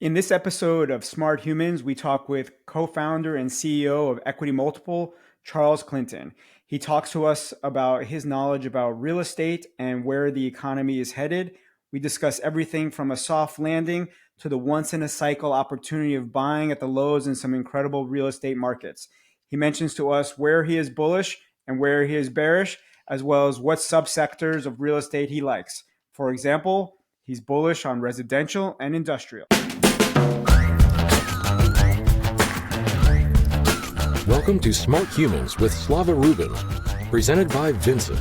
In this episode of Smart Humans, we talk with co-founder and CEO of Equity Multiple, Charles Clinton. He talks to us about his knowledge about real estate and where the economy is headed. We discuss everything from a soft landing to the once in a cycle opportunity of buying at the lows in some incredible real estate markets. He mentions to us where he is bullish and where he is bearish, as well as what subsectors of real estate he likes. For example, he's bullish on residential and industrial. Welcome to Smart Humans with Slava Rubin, presented by Vincent.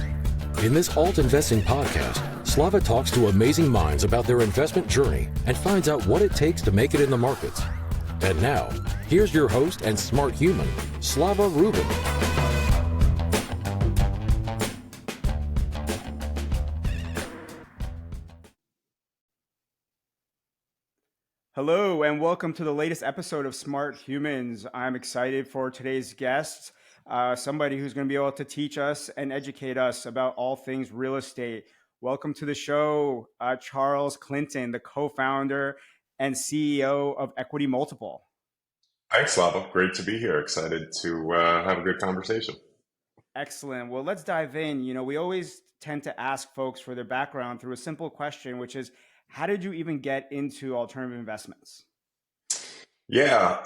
In this alt investing podcast, Slava talks to amazing minds about their investment journey and finds out what it takes to make it in the markets. And now, here's your host and smart human, Slava Rubin. Hello, and welcome to the latest episode of Smart Humans. I'm excited for today's guest, somebody who's going to be able to teach us and educate us about all things real estate. Welcome to the show, Charles Clinton, the co-founder and CEO of Equity Multiple. Thanks, Slava. Great to be here. Excited to have a good conversation. Excellent. Well, let's dive in. We always tend to ask folks for their background through a simple question, which is, how did you even get into alternative investments? Yeah,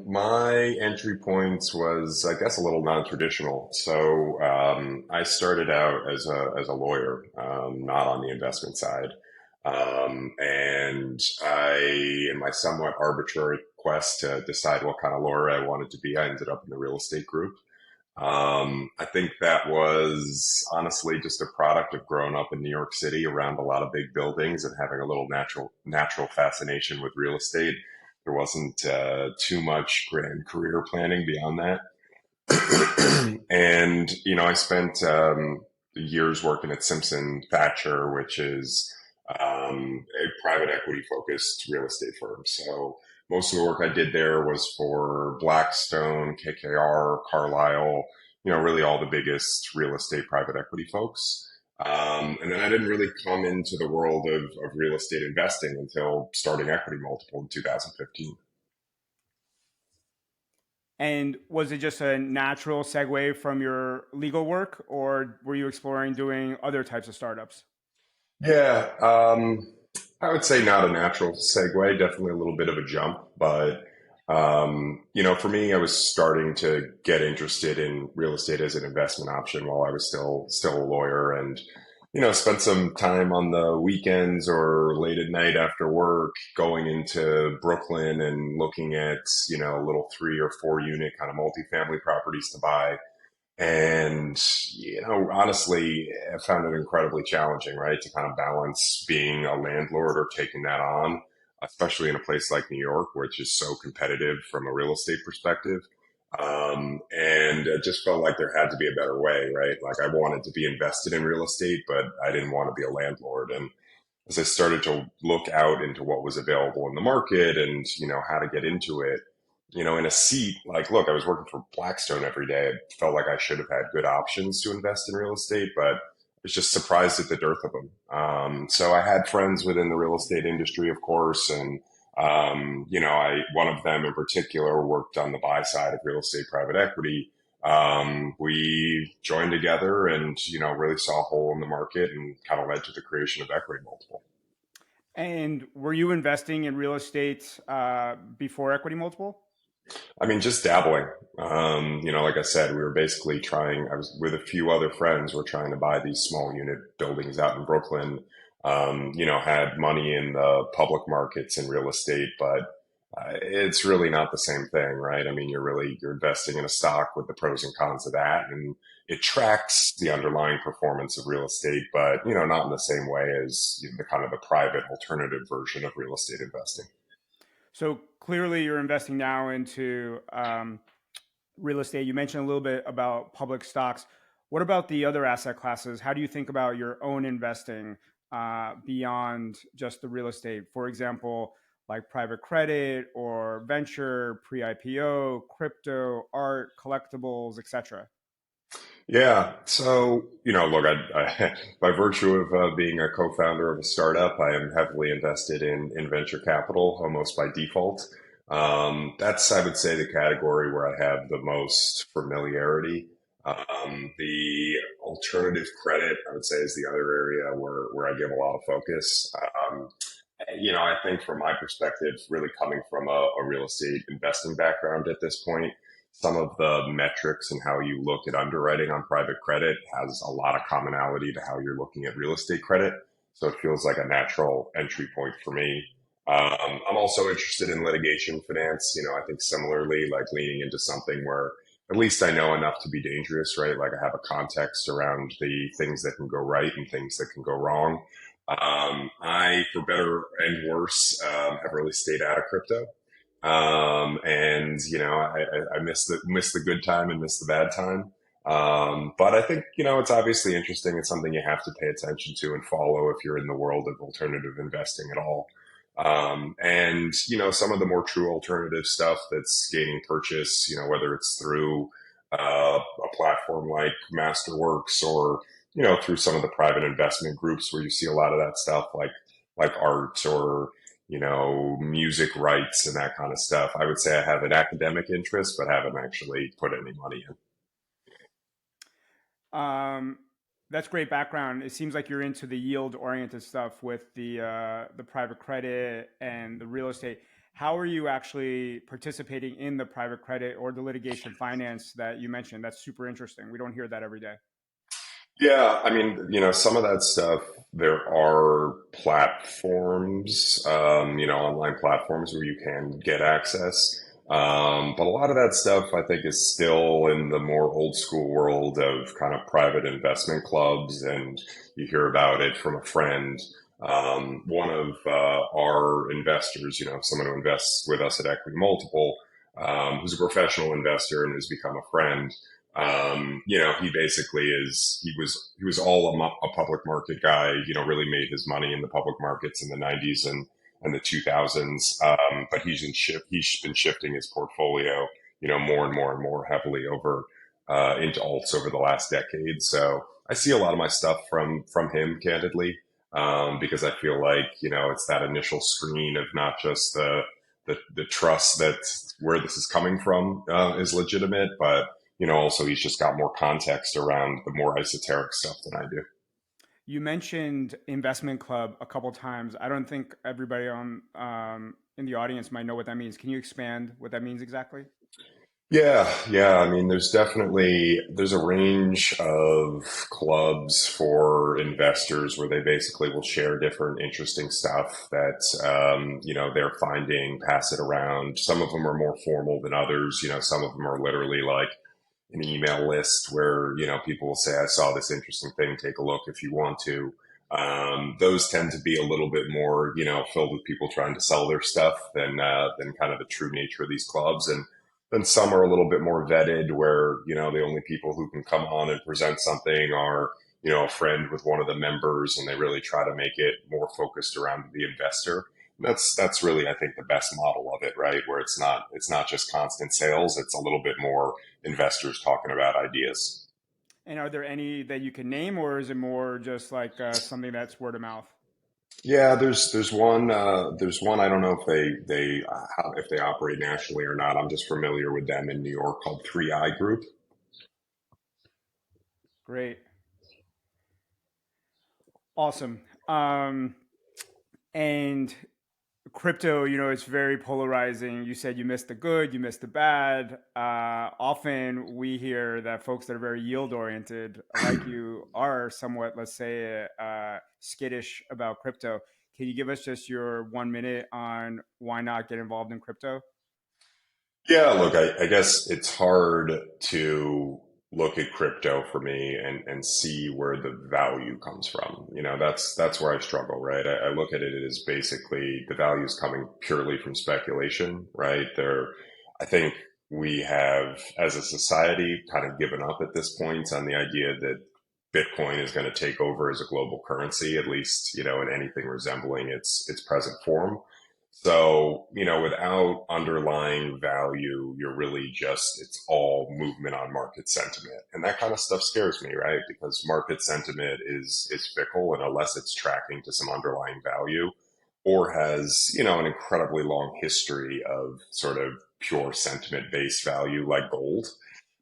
my entry point was, I guess, a little non-traditional. So I started out as a lawyer, not on the investment side. And in my somewhat arbitrary quest to decide what kind of lawyer I wanted to be, I ended up in the real estate group. I think that was honestly just a product of growing up in New York City around a lot of big buildings and having a little natural fascination with real estate. There wasn't too much grand career planning beyond that. And, I spent years working at Simpson, Thacher, which is a private equity focused real estate firm. So most of the work I did there was for Blackstone, KKR, Carlyle, really all the biggest real estate private equity folks. And then I didn't really come into the world of real estate investing until starting Equity Multiple in 2015. And was it just a natural segue from your legal work, or were you exploring doing other types of startups? Yeah, I would say not a natural segue, definitely a little bit of a jump, but for me, I was starting to get interested in real estate as an investment option while I was still a lawyer, and spent some time on the weekends or late at night after work going into Brooklyn and looking at little 3 or 4 unit kind of multifamily properties to buy. And, honestly, I found it incredibly challenging, right, to kind of balance being a landlord or taking that on, especially in a place like New York, which is so competitive from a real estate perspective. And it just felt like there had to be a better way, right? Like I wanted to be invested in real estate, but I didn't want to be a landlord. And as I started to look out into what was available in the market and, how to get into it, in a seat, like, look, I was working for Blackstone every day. I felt like I should have had good options to invest in real estate, but I was just surprised at the dearth of them. So I had friends within the real estate industry, of course, and one of them in particular worked on the buy side of real estate private equity. We joined together and, really saw a hole in the market and kind of led to the creation of Equity Multiple. And were you investing in real estate before Equity Multiple? I mean, just dabbling. Like I said, we were basically I was with a few other friends, we're trying to buy these small unit buildings out in Brooklyn. Had money in the public markets in real estate, but it's really not the same thing, right? I mean, you're investing in a stock with the pros and cons of that, and it tracks the underlying performance of real estate, but not in the same way as the kind of the private alternative version of real estate investing. So clearly you're investing now into real estate. You mentioned a little bit about public stocks. What about the other asset classes? How do you think about your own investing beyond just the real estate? For example, like private credit or venture, pre-IPO, crypto, art, collectibles, etc. Yeah. So, look, by virtue of being a co-founder of a startup, I am heavily invested in venture capital almost by default. That's, I would say, the category where I have the most familiarity. The alternative credit, I would say, is the other area where I give a lot of focus. I think from my perspective, really coming from a real estate investing background at this point, some of the metrics and how you look at underwriting on private credit has a lot of commonality to how you're looking at real estate credit. So it feels like a natural entry point for me. I'm also interested in litigation finance. I think similarly, like leaning into something where at least I know enough to be dangerous, right? Like I have a context around the things that can go right and things that can go wrong. I, for better and worse, have really stayed out of crypto. And I miss the good time and miss the bad time. But I think, it's obviously interesting. It's something you have to pay attention to and follow if you're in the world of alternative investing at all. And, some of the more true alternative stuff that's gaining purchase, whether it's through a platform like Masterworks or, through some of the private investment groups where you see a lot of that stuff like art or, music rights and that kind of stuff. I would say I have an academic interest, but haven't actually put any money in. Um, that's great background. It seems like you're into the yield oriented stuff with the private credit and the real estate. How are you actually participating in the private credit or the litigation finance that you mentioned? That's super interesting. We don't hear that every day. Yeah, I mean, some of that stuff, there are platforms, online platforms where you can get access. But a lot of that stuff, I think, is still in the more old school world of kind of private investment clubs, and you hear about it from a friend. One of our investors, someone who invests with us at Equity Multiple, who's a professional investor and has become a friend. He basically he was all a public market guy, really made his money in the public markets in the 90s and the 2000s. But he's been shifting his portfolio, more and more and more heavily over, into alts over the last decade. So I see a lot of my stuff from him, candidly, because I feel like, it's that initial screen of not just the trust that where this is coming from, is legitimate, but also he's just got more context around the more esoteric stuff than I do. You mentioned investment club a couple times. I don't think everybody on in the audience might know what that means. Can you expand what that means exactly? Yeah, yeah. I mean, there's a range of clubs for investors where they basically will share different interesting stuff that they're finding, pass it around. Some of them are more formal than others. Some of them are literally like an email list where people will say, "I saw this interesting thing. Take a look if you want to." Those tend to be a little bit more filled with people trying to sell their stuff than kind of the true nature of these clubs. And then some are a little bit more vetted, where the only people who can come on and present something are a friend with one of the members, and they really try to make it more focused around the investor. That's really, I think, the best model of it, right? Where it's not just constant sales; it's a little bit more investors talking about ideas. And are there any that you can name, or is it more just like something that's word of mouth? Yeah, there's one. I don't know if they operate nationally or not. I'm just familiar with them in New York, called 3i Group. Great, awesome. And crypto, it's very polarizing. You said you missed the good, you missed the bad. Often we hear that folks that are very yield oriented, like you, are somewhat, let's say, skittish about crypto. Can you give us just your 1 minute on why not get involved in crypto? Yeah, look, I guess it's hard to look at crypto for me and see where the value comes from. That's where I struggle, right? I look at it as basically the value is coming purely from speculation, right? I think we have, as a society, kind of given up at this point on the idea that Bitcoin is going to take over as a global currency, at least, in anything resembling its present form. So, without underlying value, you're really just, it's all movement on market sentiment. And that kind of stuff scares me, right? Because market sentiment is fickle, and unless it's tracking to some underlying value or has, an incredibly long history of sort of pure sentiment based value like gold.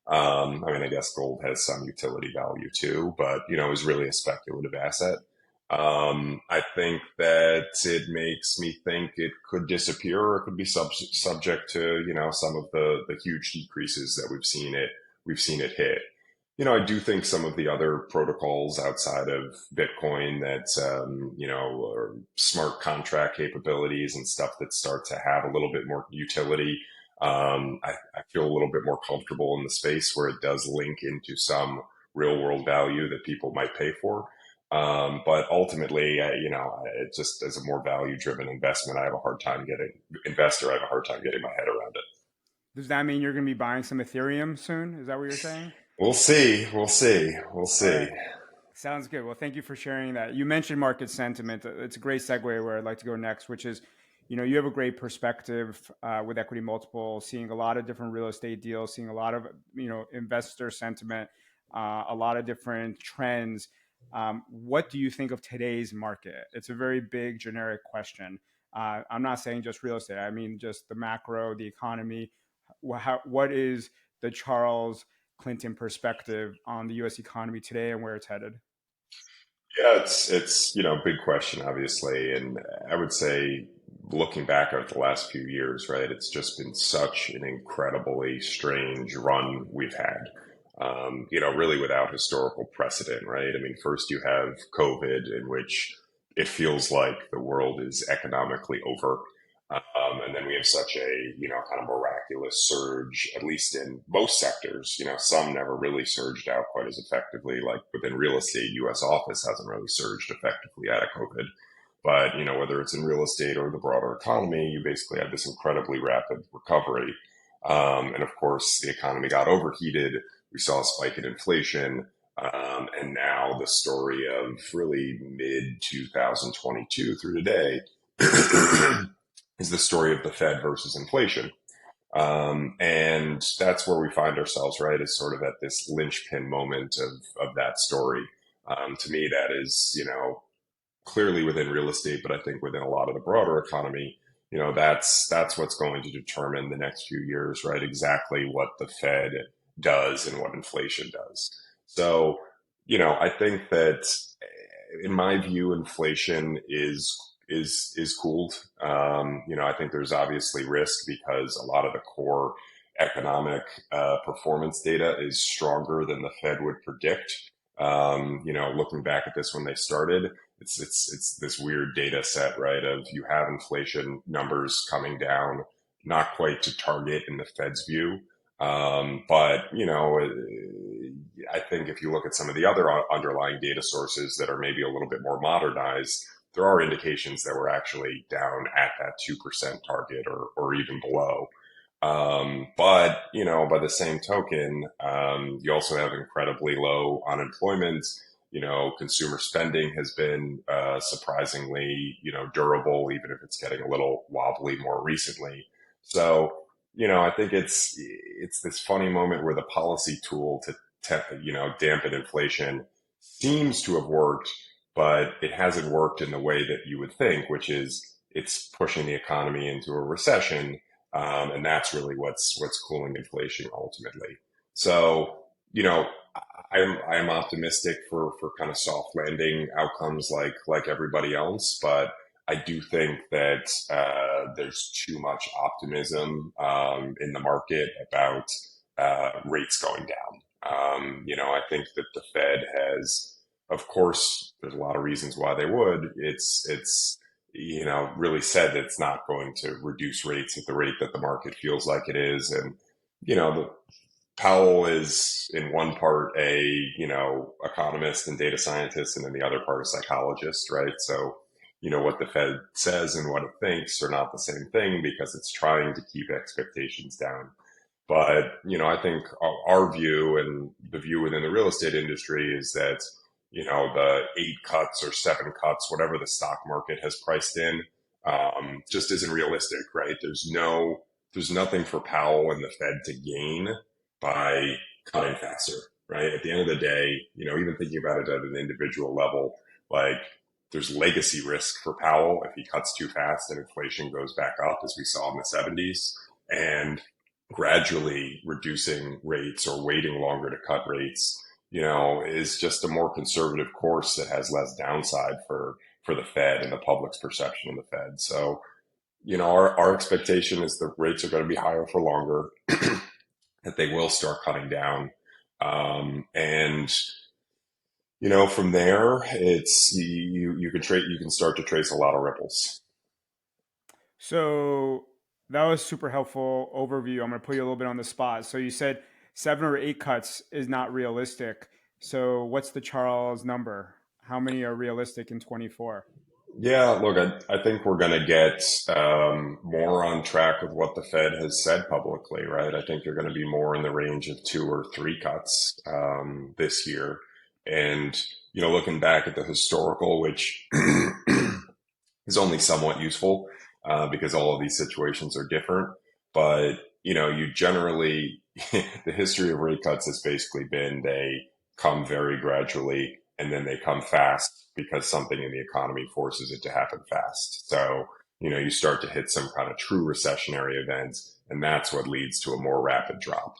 I guess gold has some utility value too, but, is really a speculative asset. I think that it makes me think it could disappear, or it could be subject to, some of the huge decreases that we've seen it hit. I do think some of the other protocols outside of Bitcoin that, are smart contract capabilities and stuff that start to have a little bit more utility. I feel a little bit more comfortable in the space where it does link into some real world value that people might pay for. But ultimately, it just as a more value driven investment, I have a hard time getting my head around it. Does that mean you're going to be buying some Ethereum soon? Is that what you're saying? We'll see. We'll see. We'll All see. right. Sounds good. Well, thank you for sharing that. You mentioned market sentiment. It's a great segue where I'd like to go next, which is, you have a great perspective with Equity Multiple, seeing a lot of different real estate deals, seeing a lot of, investor sentiment, a lot of different trends. What do you think of today's market? It's a very big, generic question. I'm not saying just real estate. I mean, just the macro, the economy. What is the Charles Clinton perspective on the U.S. economy today and where it's headed? Yeah, it's big question, obviously, and I would say looking back over the last few years, right, it's just been such an incredibly strange run we've had. Really without historical precedent, right? I mean, first you have COVID, in which it feels like the world is economically over. And then we have such a, kind of miraculous surge, at least in most sectors. Some never really surged out quite as effectively, like within real estate, US office hasn't really surged effectively out of COVID. But, whether it's in real estate or the broader economy, you basically have this incredibly rapid recovery. And of course, the economy got overheated. We saw a spike in inflation. And now the story of really mid 2022 through today is the story of the Fed versus inflation. And that's where we find ourselves, right? Is sort of at this linchpin moment of that story. To me, that is, clearly within real estate, but I think within a lot of the broader economy, that's what's going to determine the next few years, right? Exactly what the Fed does and what inflation does. So, I think that in my view, inflation is cooled. I think there's obviously risk because a lot of the core economic performance data is stronger than the Fed would predict. Looking back at this when they started, it's this weird data set, right? Of you have inflation numbers coming down, not quite to target in the Fed's view. But I think if you look at some of the other underlying data sources that are maybe a little bit more modernized, there are indications that we're actually down at that 2% target or even below. But, by the same token, you also have incredibly low unemployment. Consumer spending has been surprisingly, durable, even if it's getting a little wobbly more recently. So, I think it's this funny moment where the policy tool to dampen inflation seems to have worked, but it hasn't worked in the way that you would think, which is it's pushing the economy into a recession. And that's really what's cooling inflation ultimately. So, I'm optimistic for kind of soft landing outcomes like everybody else, but I do think that there's too much optimism in the market about rates going down. I think that the Fed has, of course, there's a lot of reasons why they would. It's really said that it's not going to reduce rates at the rate that the market feels like it is. And, the Powell is in one part economist and data scientist, and in the other part a psychologist, right? So, what the Fed says and what it thinks are not the same thing because it's trying to keep expectations down. But, I think our view and the view within the real estate industry is that, the 8 cuts or 7 cuts, whatever the stock market has priced in, just isn't realistic, right? There's nothing for Powell and the Fed to gain by cutting faster, right? At the end of the day, even thinking about it at an individual level, like there's legacy risk for Powell if he cuts too fast and inflation goes back up as we saw in the 70s, and gradually reducing rates or waiting longer to cut rates, is just a more conservative course that has less downside for the Fed and the public's perception of the Fed. So, our expectation is the rates are going to be higher for longer, that they will start cutting down. And from there, it's you can start to trace a lot of ripples. So that was super helpful overview. I'm going to put you a little bit on the spot. So you said 7 or 8 cuts is not realistic. So what's the Charles number? How many are realistic in 24? Yeah, look, I think we're going to get more on track with what the Fed has said publicly, right? I think you're going to be more in the range of 2 or 3 cuts this year. And, looking back at the historical, which is only somewhat useful because all of these situations are different. But, you generally, the history of rate cuts has basically been they come very gradually and then they come fast because something in the economy forces it to happen fast. So, you start to hit some kind of true recessionary events, and that's what leads to a more rapid drop.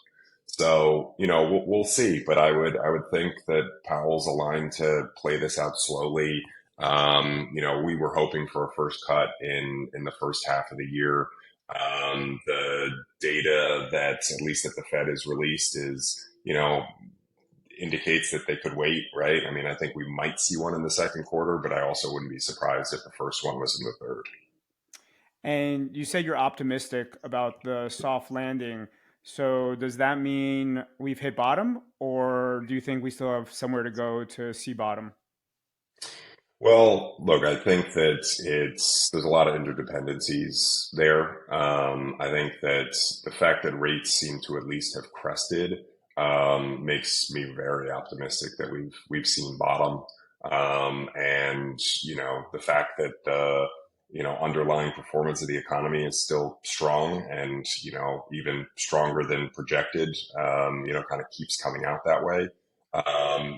So, we'll see, but I would think that Powell's aligned to play this out slowly. We were hoping for a first cut in the first half of the year. The data that, at least that the Fed has released, is, indicates that they could wait, right? I mean, I think we might see one in the second quarter, but I also wouldn't be surprised if the first one was in the third. And you said you're optimistic about the soft landing. So does that mean we've hit bottom, or do you think we still have somewhere to go to see bottom? Well, look, I think that there's a lot of interdependencies there. I think that the fact that rates seem to at least have crested makes me very optimistic that we've seen bottom. And the fact that the underlying performance of the economy is still strong and even stronger than projected, kind of keeps coming out that way.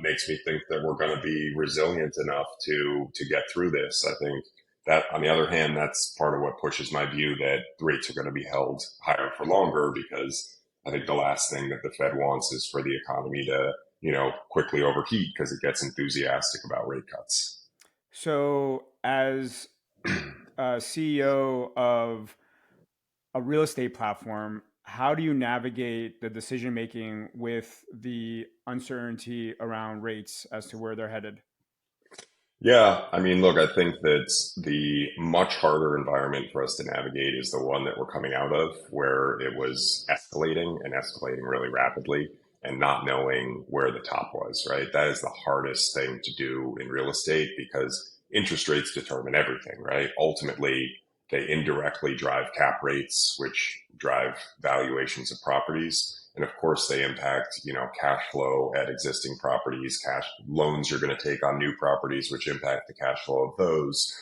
Makes me think that we're going to be resilient enough to get through this. I think that, on the other hand, that's part of what pushes my view that rates are going to be held higher for longer, because I think the last thing that the Fed wants is for the economy to, quickly overheat because it gets enthusiastic about rate cuts. So as a CEO of a real estate platform, how do you navigate the decision making with the uncertainty around rates as to where they're headed? Yeah, I mean, look, I think that the much harder environment for us to navigate is the one that we're coming out of, where it was escalating and escalating really rapidly and not knowing where the top was, right? That is the hardest thing to do in real estate because interest rates determine everything, right? Ultimately, they indirectly drive cap rates, which drive valuations of properties. And of course, they impact, cash flow at existing properties, cash loans you're going to take on new properties, which impact the cash flow of those.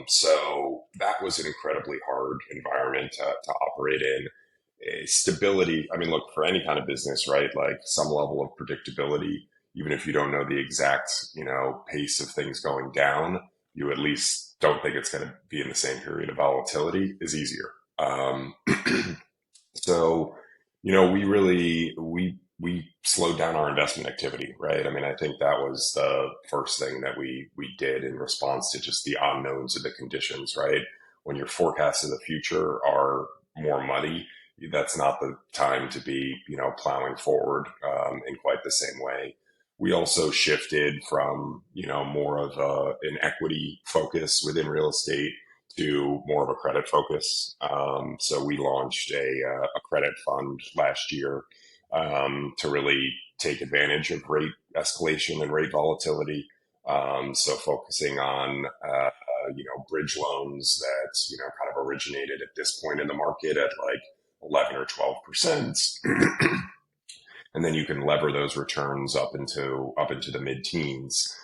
So that was an incredibly hard environment to operate in. Stability, I mean, look, for any kind of business, right? Like some level of predictability, even if you don't know the exact, pace of things going down, you at least don't think it's going to be in the same period of volatility is easier. So, we slowed down our investment activity, right? I mean, I think that was the first thing that we did in response to just the unknowns of the conditions, right? When your forecasts of the future are more muddy, that's not the time to be, plowing forward in quite the same way. We also shifted from, more of an equity focus within real estate to more of a credit focus. So we launched a credit fund last year to really take advantage of rate escalation and rate volatility. So focusing on, bridge loans that, kind of originated at this point in the market at like 11 or 12%. And then you can lever those returns up into the mid-teens.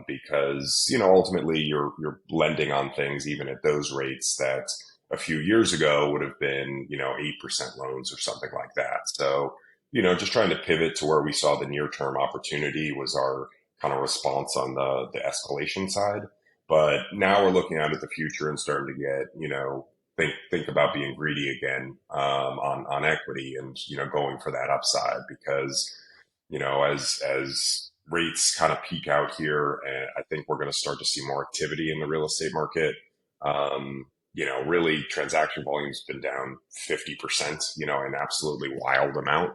because, ultimately you're lending on things even at those rates that a few years ago would have been, 8% loans or something like that. So, just trying to pivot to where we saw the near term opportunity was our kind of response on the escalation side. But now we're looking out at the future and starting to get, think about being greedy again, on equity and, going for that upside because, as rates kind of peak out here, and I think we're going to start to see more activity in the real estate market. Really transaction volume's been down 50%, an absolutely wild amount,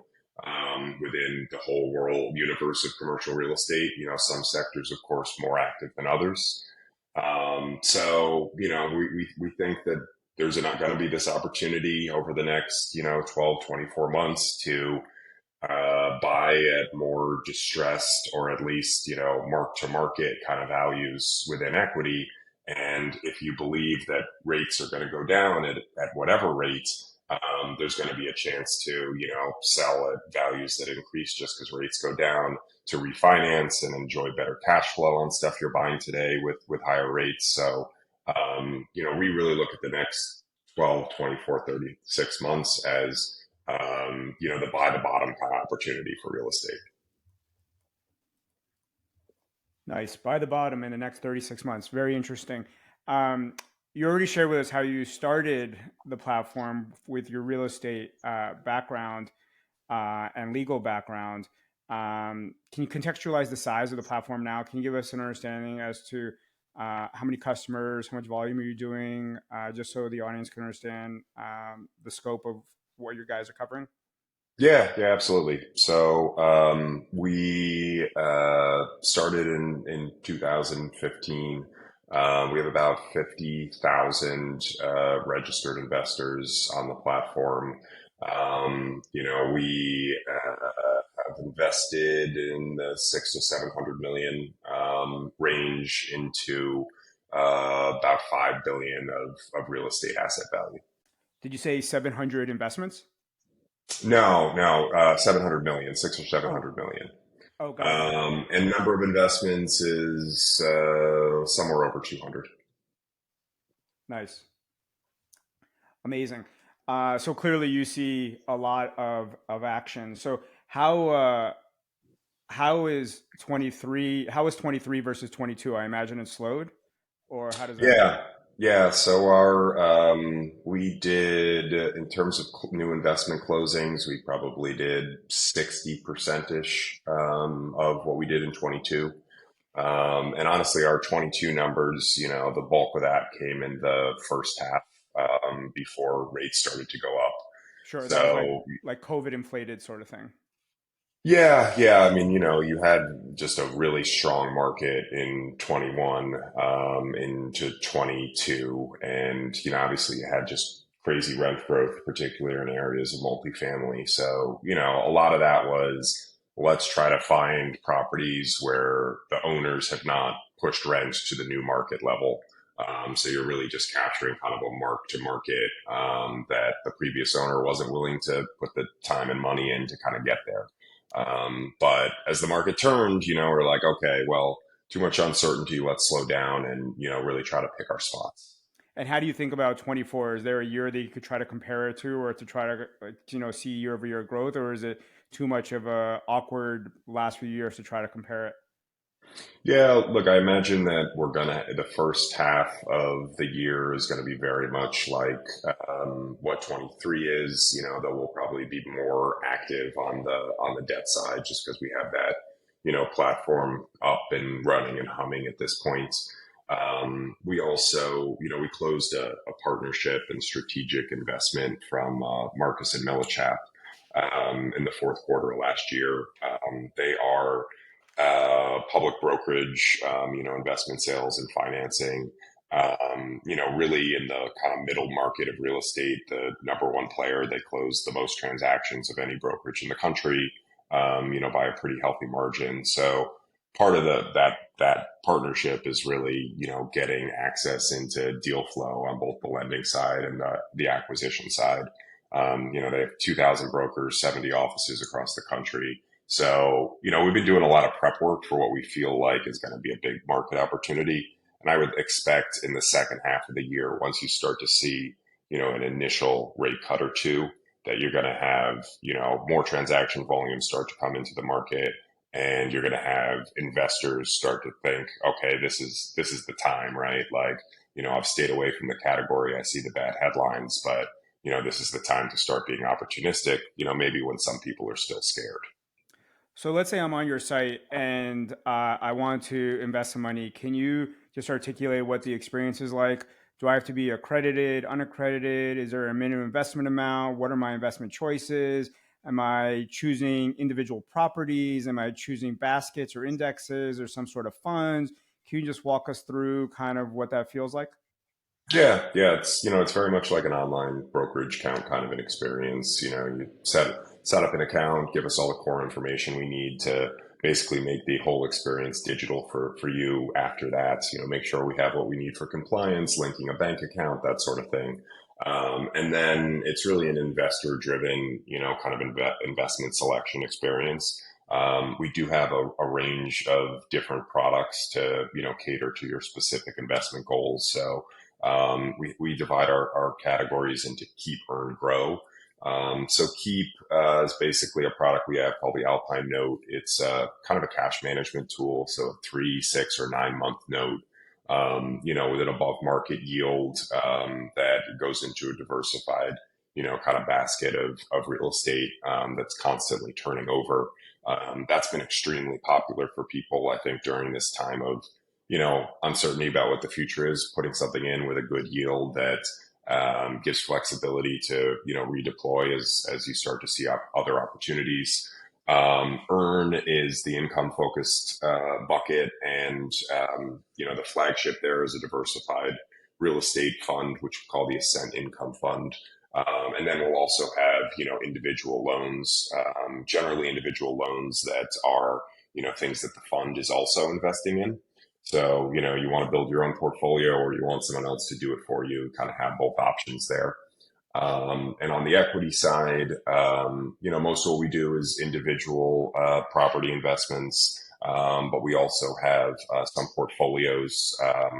within the whole world universe of commercial real estate. Some sectors, of course, more active than others. So, we think that there's not going to be this opportunity over the next, 12, 24 months to buy at more distressed or at least, mark to market kind of values within equity. And if you believe that rates are going to go down at whatever rate, there's going to be a chance to, sell at values that increase just because rates go down to refinance and enjoy better cash flow on stuff you're buying today with higher rates. So, we really look at the next 12, 24, 36 months as, the buy the bottom kind of opportunity for real estate. Nice. Buy the bottom in the next 36 months. Very interesting. You already shared with us how you started the platform with your real estate background and legal background. Can you contextualize the size of the platform now? Can you give us an understanding as to how many customers, how much volume are you doing, just so the audience can understand the scope of what you guys are covering? Yeah, absolutely. So we started in 2015. We have about 50,000 registered investors on the platform. We have invested in the 600 to 700 million range into about 5 billion of real estate asset value. Did you say 700 investments? No, 700 million, 6 or seven Oh, hundred million. oh, got it. And number of investments is somewhere over 200. Nice. Amazing. So clearly you see a lot of action. So how is 23 versus 22? I imagine it's slowed, or how does that look? Yeah. So we did, in terms of new investment closings, we probably did 60% ish of what we did in 22. And honestly, our 22 numbers, the bulk of that came in the first half, before rates started to go up. Sure, that was So like COVID inflated sort of thing. yeah. I mean, you had just a really strong market in 21, into 22. And, obviously you had just crazy rent growth, particularly in areas of multifamily. So, a lot of that was, let's try to find properties where the owners have not pushed rents to the new market level. So you're really just capturing kind of a mark to market, that the previous owner wasn't willing to put the time and money in to kind of get there. But as the market turned, we're like, okay, well, too much uncertainty. Let's slow down and, really try to pick our spots. And how do you think about 24? Is there a year that you could try to compare it to, or to try to, see year over year growth, or is it too much of a awkward last few years to try to compare it? Yeah, look, I imagine that the first half of the year is going to be very much like, what 23 is, though we'll probably be more active on the debt side just because we have that, platform up and running and humming at this point. We also, we closed a partnership and strategic investment from Marcus and Millichap, in the fourth quarter of last year. They are public brokerage, investment sales and financing, really in the kind of middle market of real estate, the number one player. They closed the most transactions of any brokerage in the country, by a pretty healthy margin. So part of that partnership is really, getting access into deal flow on both the lending side and the acquisition side. They have 2,000 brokers, 70 offices across the country. So, we've been doing a lot of prep work for what we feel like is going to be a big market opportunity. And I would expect in the second half of the year, once you start to see, an initial rate cut or two, that you're going to have, more transaction volume start to come into the market, and you're going to have investors start to think, okay, this is the time, right? Like, I've stayed away from the category. I see the bad headlines, but this is the time to start being opportunistic, maybe when some people are still scared. So let's say I'm on your site and I want to invest some money. Can you just articulate what the experience is like? Do I have to be accredited, unaccredited? Is there a minimum investment amount? What are my investment choices? Am I choosing individual properties? Am I choosing baskets or indexes or some sort of funds? Can you just walk us through kind of what that feels like? Yeah. It's very much like an online brokerage account kind of an experience. You set up an account, give us all the core information we need to basically make the whole experience digital for you after that. Make sure we have what we need for compliance, linking a bank account, that sort of thing. And then it's really an investor driven, kind of investment selection experience. We do have a range of different products to, cater to your specific investment goals. So we divide our categories into keep, earn, grow. So keep is basically a product we have called the Alpine Note. It's kind of a cash management tool. So a 3, 6, or 9 month note, with an above market yield that goes into a diversified, kind of basket of real estate that's constantly turning over. That's been extremely popular for people, I think, during this time of uncertainty about what the future is, putting something in with a good yield that gives flexibility to, redeploy as you start to see other opportunities. Earn is the income focused bucket, and the flagship there is a diversified real estate fund, which we call the Ascent Income Fund. And then we'll also have, individual loans, generally individual loans that are, things that the fund is also investing in. So, you want to build your own portfolio or you want someone else to do it for you, kind of have both options there. And on the equity side, most of what we do is individual property investments, but we also have some portfolios,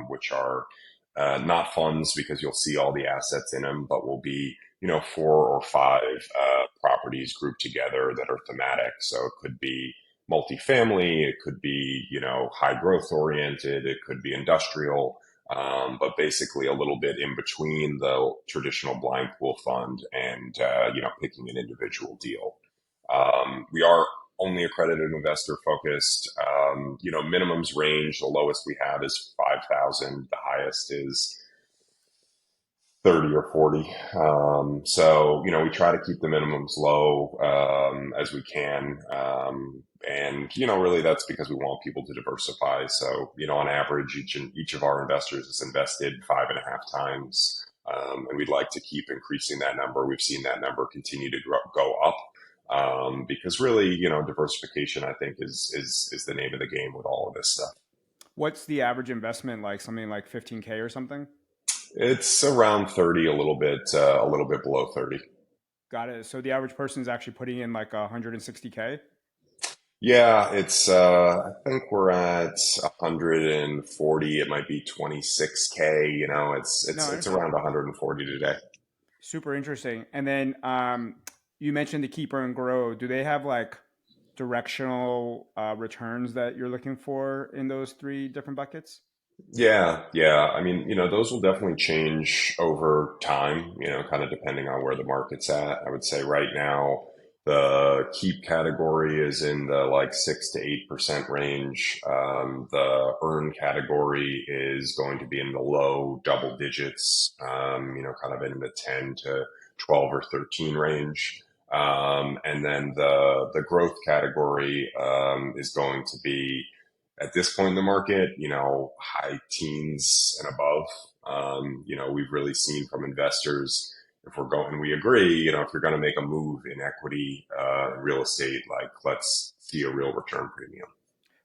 which are not funds because you'll see all the assets in them, but will be, 4 or 5 properties grouped together that are thematic. So it could be multifamily, it could be, high growth oriented, it could be industrial, but basically a little bit in between the traditional blind pool fund and, picking an individual deal. We are only accredited investor focused. Minimums range. The lowest we have is 5,000. The highest is 30 or 40. So, we try to keep the minimums low as we can. And, really that's because we want people to diversify. So, on average, each of our investors is invested 5.5 times. And we'd like to keep increasing that number. We've seen that number continue to go up. Because really, diversification, I think, is the name of the game with all of this stuff. What's the average investment like? Something like 15K or something? It's around 30, a little bit below 30. Got it. So the average person is actually putting in like 160K. Yeah, it's I think we're at 140. It might be 26K, it's No, it's I it's understand. around 140 today. Super interesting. And then you mentioned the keeper and grow. Do they have like directional returns that you're looking for in those three different buckets? Yeah. I mean, those will definitely change over time, kind of depending on where the market's at. I would say right now, the keep category is in the like 6 to 8% range. The earn category is going to be in the low double digits, kind of in the 10 to 12 or 13 range. And then the growth category is going to be at this point in the market, high teens and above. We've really seen from investors, if we're going, we agree, if you're going to make a move in equity, real estate, like let's see a real return premium.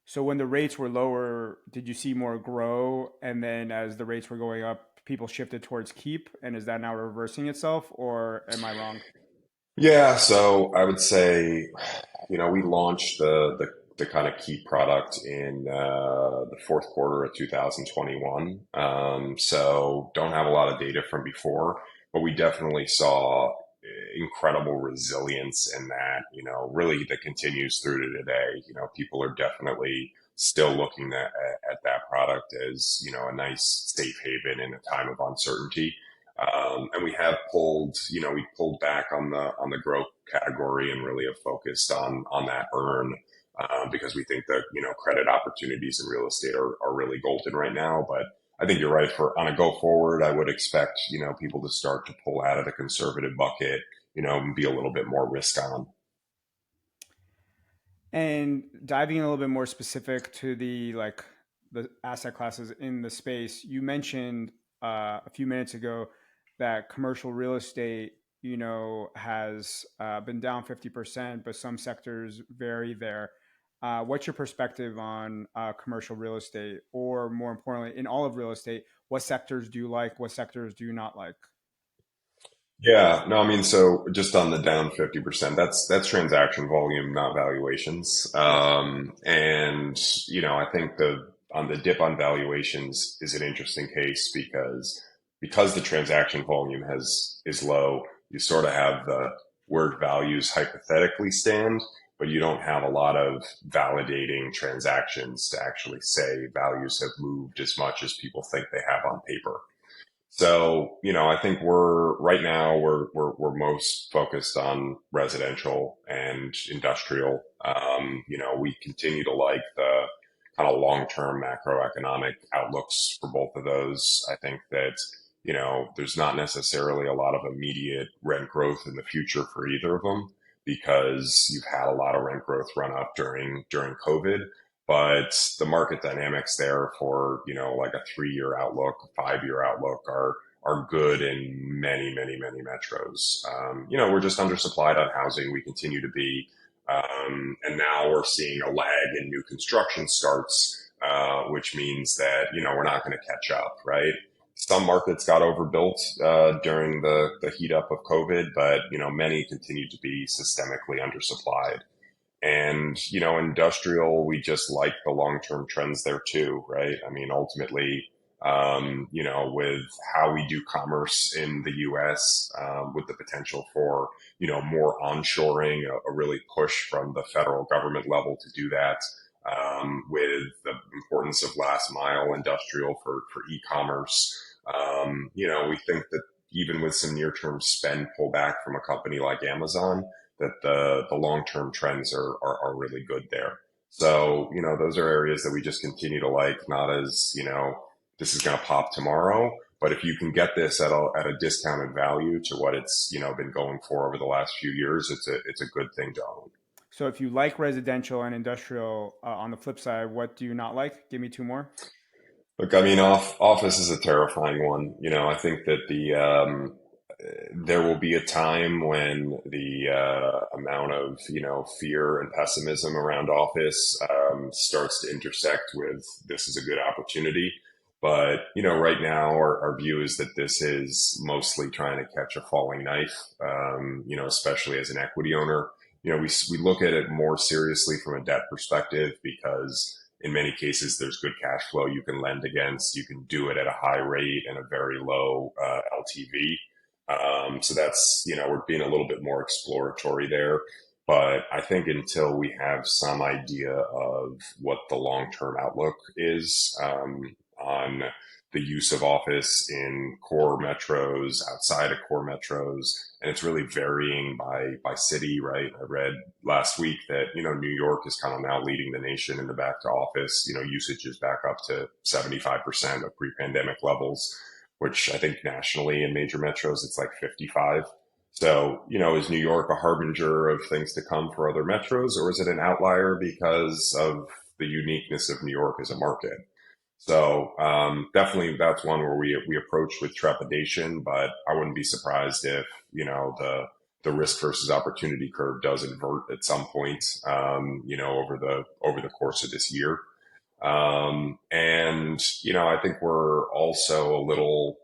So when the rates were lower, did you see more grow? And then as the rates were going up, people shifted towards keep? And is that now reversing itself or am I wrong? Yeah, so I would say we launched the kind of key product in the fourth quarter of 2021. So don't have a lot of data from before, but we definitely saw incredible resilience in that, really that continues through to today. People are definitely still looking at that product as, a nice safe haven in a time of uncertainty. And we pulled back on the growth category and really have focused on that earn, because we think that, credit opportunities in real estate are really golden right now. But I think you're right. For on a go forward, I would expect, people to start to pull out of the conservative bucket, and be a little bit more risk on. And diving a little bit more specific to the asset classes in the space, you mentioned a few minutes ago that commercial real estate, has been down 50%, but some sectors vary there. What's your perspective on commercial real estate, or more importantly, in all of real estate? What sectors do you like? What sectors do you not like? Yeah, no, I mean, so just on the down 50%, that's transaction volume, not valuations. Yeah. And I think the on the dip on valuations is an interesting case because the transaction volume has is low. You sort of have the word values hypothetically stand, but you don't have a lot of validating transactions to actually say values have moved as much as people think they have on paper. So, I think we're most focused on residential and industrial. We continue to like the kind of long-term macroeconomic outlooks for both of those. I think that, there's not necessarily a lot of immediate rent growth in the future for either of them because you've had a lot of rent growth run up during COVID. But the market dynamics there for, like a 3-year outlook, 5-year outlook are good in many, many, many metros. We're just undersupplied on housing. We continue to be, and now we're seeing a lag in new construction starts, which means that, we're not going to catch up, right? Some markets got overbuilt during the heat up of COVID, but, many continue to be systemically undersupplied. And, industrial, we just like the long-term trends there too, right? I mean, ultimately, with how we do commerce in the US, with the potential for, more onshoring, a really push from the federal government level to do that, with the importance of last mile industrial for e-commerce. We think that even with some near-term spend pullback from a company like Amazon, that the long-term trends are really good there. So, those are areas that we just continue to like, not as, this is going to pop tomorrow, but if you can get this at a discounted value to what it's, been going for over the last few years, it's a good thing to own. So if you like residential and industrial, on the flip side, what do you not like? Give me two more. Look, I mean, office is a terrifying one. I think that there will be a time when the amount of fear and pessimism around office starts to intersect with this is a good opportunity. But right now our view is that this is mostly trying to catch a falling knife. Especially as an equity owner, we look at it more seriously from a debt perspective because in many cases there's good cash flow you can lend against. You can do it at a high rate and a very low LTV. So that's, we're being a little bit more exploratory there. But I think until we have some idea of what the long-term outlook is on the use of office in core metros, outside of core metros, and it's really varying by city, right? I read last week that, New York is kind of now leading the nation in the back to office. Usage is back up to 75% of pre-pandemic levels, which I think nationally in major metros, it's like 55. So, is New York a harbinger of things to come for other metros, or is it an outlier because of the uniqueness of New York as a market? So, definitely that's one where we approach with trepidation, but I wouldn't be surprised if, the risk versus opportunity curve does invert at some point, over the course of this year. And, I think we're also a little,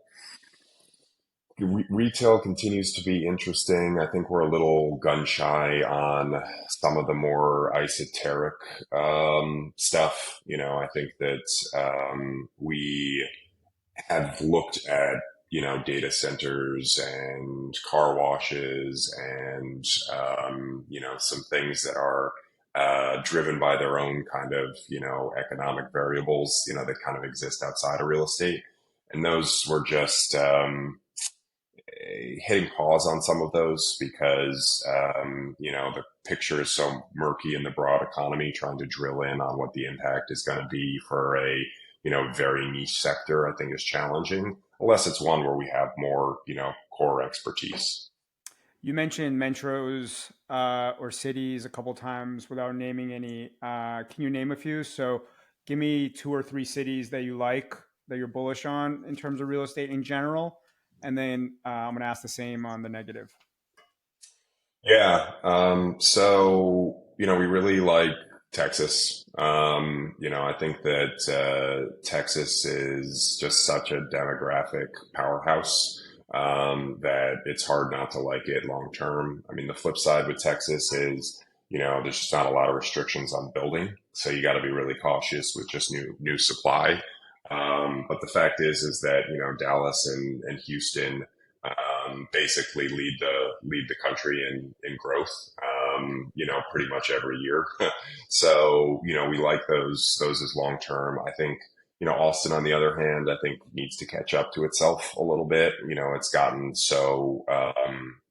retail continues to be interesting. I think we're a little gun shy on some of the more esoteric stuff. I think that we have looked at data centers and car washes and some things that are driven by their own kind of economic variables that kind of exist outside of real estate, and those were just hitting pause on some of those because the picture is so murky in the broad economy. Trying to drill in on what the impact is going to be for a very niche sector, I think, is challenging unless it's one where we have more core expertise. You mentioned metros or cities a couple times without naming any. Can you name a few? So give me two or three cities that you like, that you're bullish on in terms of real estate in general. And then I'm going to ask the same on the negative. Yeah. We really like Texas. I think that Texas is just such a demographic powerhouse that it's hard not to like it long term. I mean, the flip side with Texas is, there's just not a lot of restrictions on building, so you got to be really cautious with just new supply. But the fact is that Dallas and Houston basically lead the country in growth. Pretty much every year. So we like those as long term. I think Austin, on the other hand, I think needs to catch up to itself a little bit. It's gotten so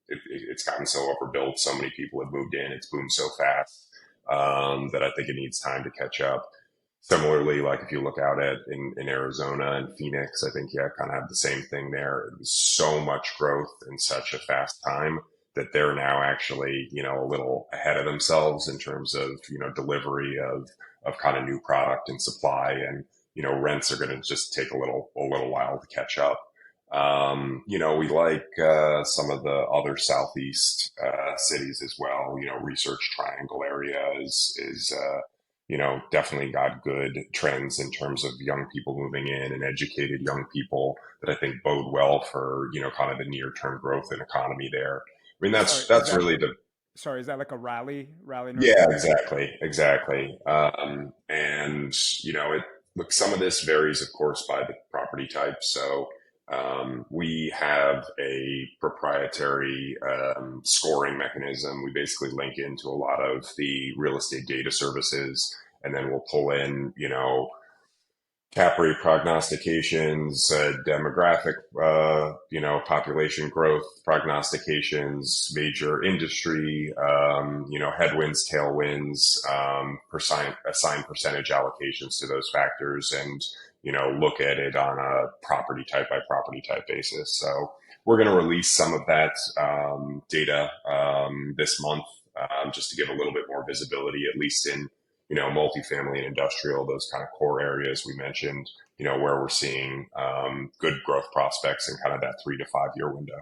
it's gotten so overbuilt. So many people have moved in. It's boomed so fast that I think it needs time to catch up. Similarly, like if you look out at in Arizona and Phoenix, I think kind of have the same thing there. It was so much growth in such a fast time that they're now actually a little ahead of themselves in terms of delivery of kind of new product and supply, and rents are going to just take a little while to catch up. We like some of the other southeast cities as well. Research Triangle area is definitely got good trends in terms of young people moving in and educated young people that I think bode well for kind of the near term growth and economy there. I mean, Sorry, that's really the is that like a Raleigh, North yeah, Carolina? exactly. And it look, some of this varies, of course, by the property type. So we have a proprietary scoring mechanism. We basically link into a lot of the real estate data services, and then we'll pull in cap rate prognostications, demographic, population growth prognostications, major industry, headwinds, tailwinds, assign percentage allocations to those factors, and look at it on a property type by property type basis. So we're going to release some of that data this month, just to give a little bit more visibility, at least in multifamily and industrial, those kind of core areas we mentioned, where we're seeing good growth prospects in kind of that 3 to 5 year window.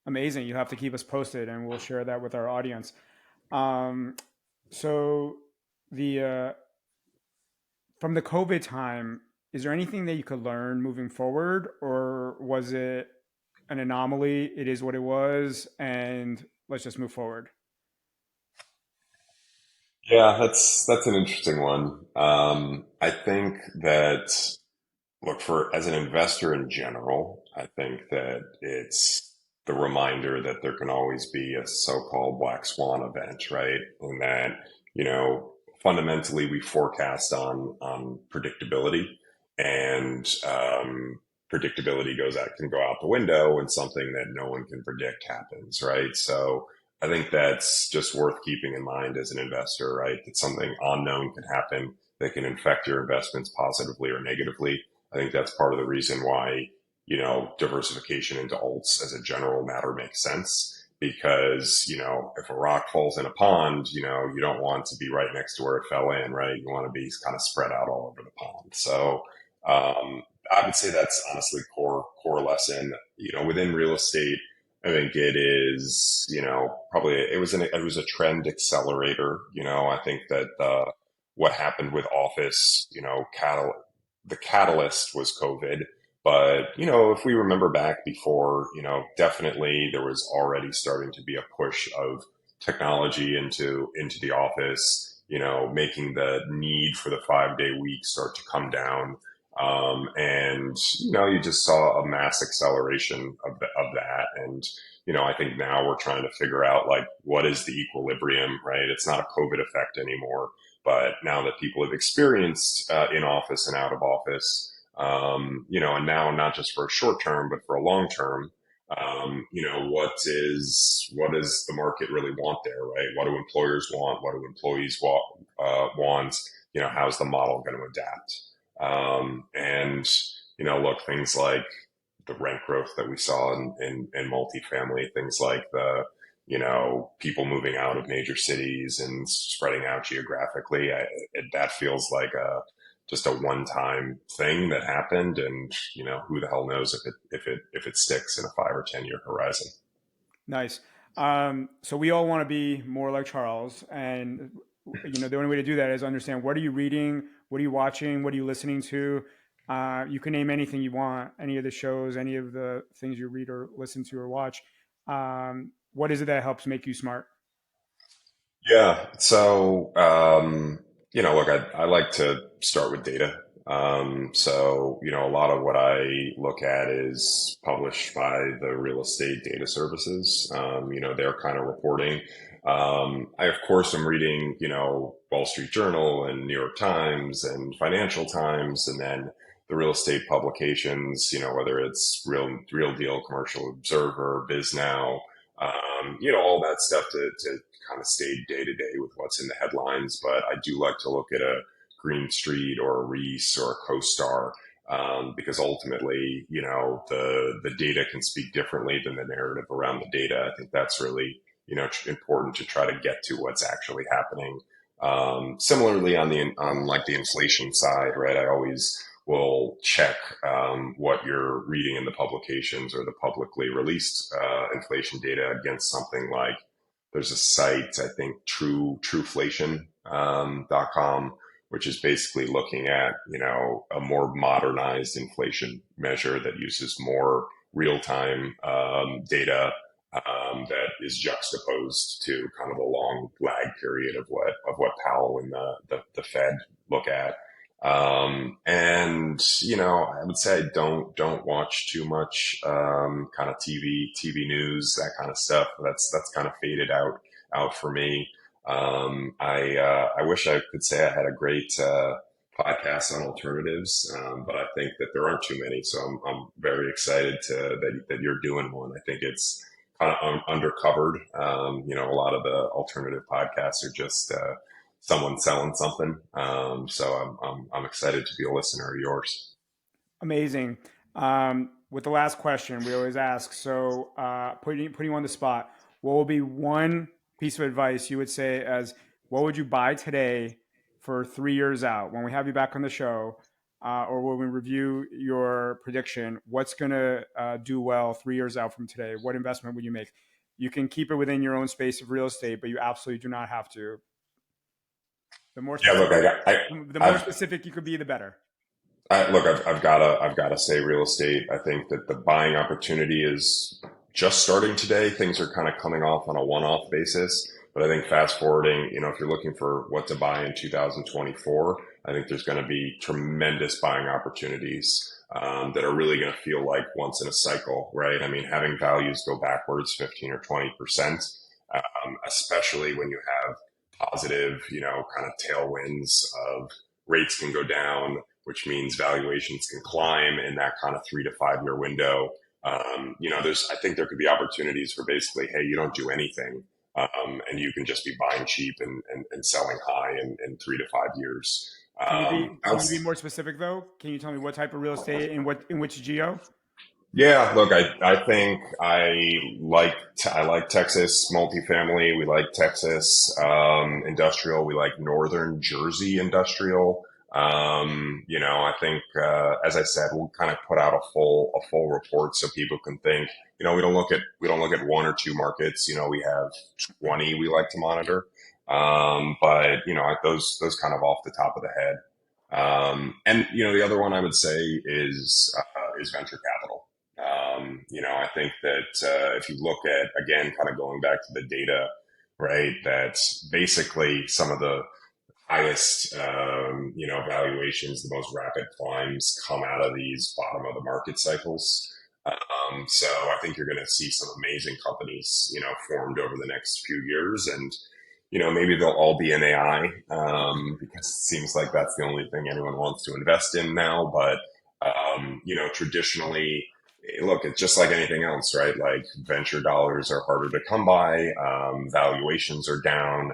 Amazing. You have to keep us posted, and we'll share that with our audience. So the from the COVID time, is there anything that you could learn moving forward, or was it an anomaly? It is what it was, and let's just move forward. Yeah, that's an interesting one. I think that look, for as an investor in general, I think that it's the reminder that there can always be a so-called black swan event, right? And that, fundamentally we forecast on predictability, and predictability can go out the window when something that no one can predict happens, right? So I think that's just worth keeping in mind as an investor, right? That something unknown can happen that can affect your investments positively or negatively. I think that's part of the reason why, diversification into alts as a general matter makes sense. Because, if a rock falls in a pond, you don't want to be right next to where it fell in, right? You want to be kind of spread out all over the pond. So, I would say that's honestly core lesson, within real estate. I think it is, probably it was a trend accelerator. I think that, what happened with office, the catalyst was COVID, But, if we remember back before, definitely there was already starting to be a push of technology into the office, making the need for the 5-day week start to come down. And, you just saw a mass acceleration of that. And, I think now we're trying to figure out like, what is the equilibrium, right? It's not a COVID effect anymore, but now that people have experienced in office and out of office, and now not just for a short term, but for a long term, what does the market really want there, right? What do employers want? What do employees want? How's the model going to adapt? And, look, things like the rent growth that we saw in multifamily, things like the, people moving out of major cities and spreading out geographically. That feels like just a one-time thing that happened, and who the hell knows if it sticks in a 5 or 10 year horizon. Nice. So we all want to be more like Charles, and the only way to do that is understand, what are you reading, what are you watching, what are you listening to. You can name anything you want, any of the shows, any of the things you read or listen to or watch. What is it that helps make you smart? Yeah. So, look, I like to start with data. So, a lot of what I look at is published by the real estate data services. Their kind of reporting. I, of course, am reading, Wall Street Journal and New York Times and Financial Times, and then the real estate publications, whether it's Real Deal, Commercial Observer, BizNow, all that stuff to kind of stay day to day with what's in the headlines. But I do like to look at a Green Street or a Reese or a CoStar, because ultimately, the data can speak differently than the narrative around the data. I think that's really, important to try to get to what's actually happening. Similarly on like the inflation side, right? I always will check what you're reading in the publications or the publicly released inflation data against something like, there's a site, I think, trueflation.com, which is basically looking at, a more modernized inflation measure that uses more real-time data that is juxtaposed to kind of a long lag period of what Powell and the Fed look at. And, I would say don't watch too much, kind of TV news, that kind of stuff. That's kind of faded out for me. I wish I could say I had a great, podcast on alternatives, but I think that there aren't too many. So I'm very excited that you're doing one. I think it's kind of undercovered. A lot of the alternative podcasts are just, someone selling something. So I'm excited to be a listener of yours. Amazing. With the last question, we always ask. So, putting you on the spot, what will be one piece of advice you would say as, what would you buy today for 3 years out? When we have you back on the show, or when we review your prediction, what's going to do well 3 years out from today? What investment would you make? You can keep it within your own space of real estate, but you absolutely do not have to. The more Yeah, look, specific, the more I've specific you could be, the better. I've got to say real estate. I think that the buying opportunity is just starting today. Things are kind of coming off on a one-off basis. But I think fast forwarding, if you're looking for what to buy in 2024, I think there's going to be tremendous buying opportunities that are really going to feel like once in a cycle, right? I mean, having values go backwards 15 or 20%, especially when you have positive, kind of tailwinds of rates can go down, which means valuations can climb in that kind of 3 to 5 year window. I think there could be opportunities for basically, hey, you don't do anything, and you can just be buying cheap and selling high in 3 to 5 years. Can you be more specific though? Can you tell me what type of real estate in which geo? Yeah, look, I think I like Texas multifamily. We like Texas industrial. We like Northern Jersey industrial. I think as I said, we'll kind of put out a full report so people can think. We don't look at one or two markets. We have 20 we like to monitor. But those kind of off the top of the head. And the other one I would say is venture capital. I think that if you look at, again, kind of going back to the data, right, that's basically some of the highest, valuations, the most rapid climbs come out of these bottom of the market cycles. So I think you're going to see some amazing companies, formed over the next few years, and maybe they'll all be in AI, because it seems like that's the only thing anyone wants to invest in now. But traditionally, look, it's just like anything else, right? Like venture dollars are harder to come by, valuations are down.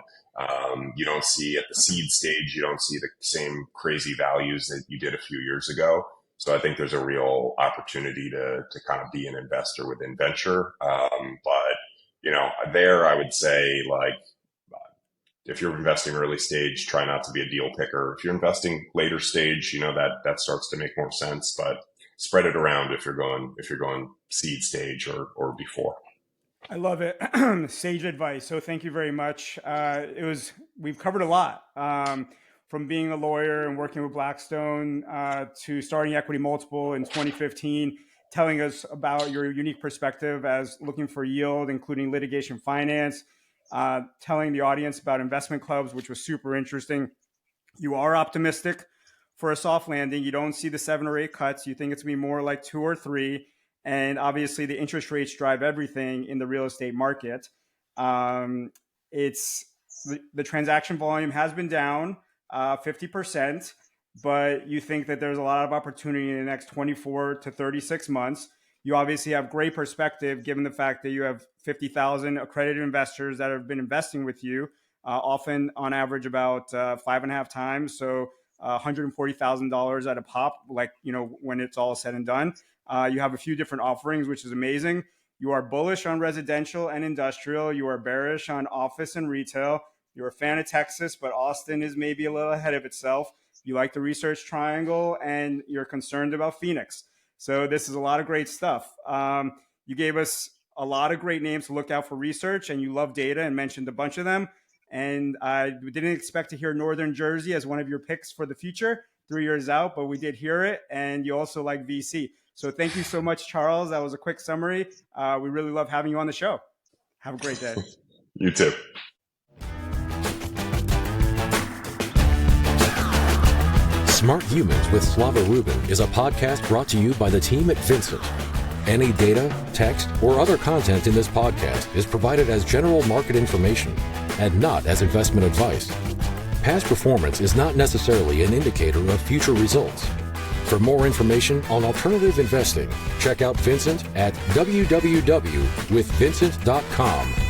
You don't see at the seed stage, you don't see the same crazy values that you did a few years ago. So I think there's a real opportunity to kind of be an investor within venture. But there I would say, like, if you're investing early stage, try not to be a deal picker. If you're investing later stage, that starts to make more sense. But spread it around if you're going seed stage or before. I love it. Sage advice. So thank you very much. We've covered a lot, from being a lawyer and working with Blackstone to starting EquityMultiple in 2015, telling us about your unique perspective as looking for yield, including litigation finance, telling the audience about investment clubs, which was super interesting. You are optimistic for a soft landing. You don't see the 7 or 8 cuts. You think it's going to be more like 2 or 3. And obviously, the interest rates drive everything in the real estate market. It's the transaction volume has been down 50%, but you think that there's a lot of opportunity in the next 24 to 36 months. You obviously have great perspective given the fact that you have 50,000 accredited investors that have been investing with you, often on average about 5.5 times. So $140,000 at a pop, when it's all said and done. You have a few different offerings, which is amazing. You are bullish on residential and industrial. You are bearish on office and retail. You're a fan of Texas, but Austin is maybe a little ahead of itself. You like the research triangle, and you're concerned about Phoenix. So this is a lot of great stuff. You gave us a lot of great names to look out for research, and you love data and mentioned a bunch of them. And I didn't expect to hear Northern Jersey as one of your picks for the future 3 years out, but we did hear it. And you also like VC. So thank you so much, Charles. That was a quick summary. We really love having you on the show. Have a great day. You too. Smart Humans with Slava Rubin is a podcast brought to you by the team at Vincent. Any data, text, or other content in this podcast is provided as general market information and not as investment advice. Past performance is not necessarily an indicator of future results. For more information on alternative investing, check out Vincent at www.withvincent.com.